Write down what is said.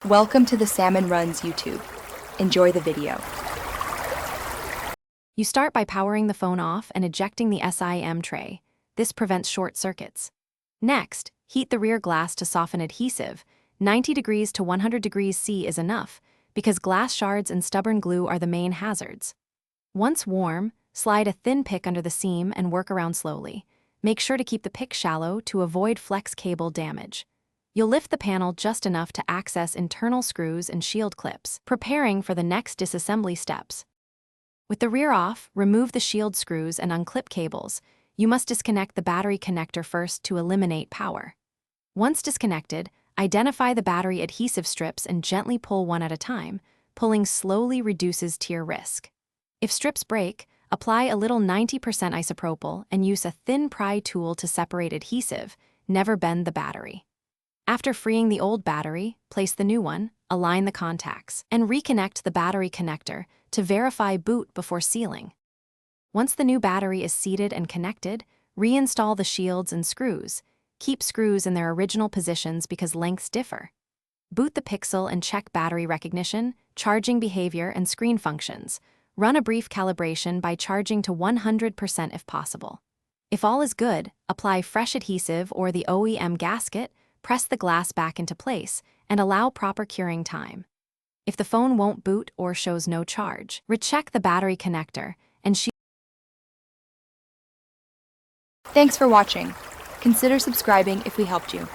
Welcome to the Salmon Runs YouTube. Enjoy the video. You start by powering the phone off and ejecting the SIM tray. This prevents short circuits. Next, heat the rear glass to soften adhesive. 90 degrees to 100 degrees C is enough, because glass shards and stubborn glue are the main hazards. Once warm, slide a thin pick under the seam and work around slowly. Make sure to keep the pick shallow to avoid flex cable damage. You'll lift the panel just enough to access internal screws and shield clips, preparing for the next disassembly steps. With the rear off, remove the shield screws and unclip cables. You must disconnect the battery connector first to eliminate power. Once disconnected, identify the battery adhesive strips and gently pull one at a time. Pulling slowly reduces tear risk. If strips break, apply a little 90% isopropyl and use a thin pry tool to separate adhesive. Never bend the battery. After freeing the old battery, place the new one, align the contacts, and reconnect the battery connector to verify boot before sealing. Once the new battery is seated and connected, reinstall the shields and screws. Keep screws in their original positions because lengths differ. Boot the Pixel and check battery recognition, charging behavior, and screen functions. Run a brief calibration by charging to 100% if possible. If all is good, apply fresh adhesive or the OEM gasket, press the glass back into place, and allow proper curing time. If the phone won't boot or shows no charge, recheck the battery connector and Thanks for watching. Consider subscribing if we helped you.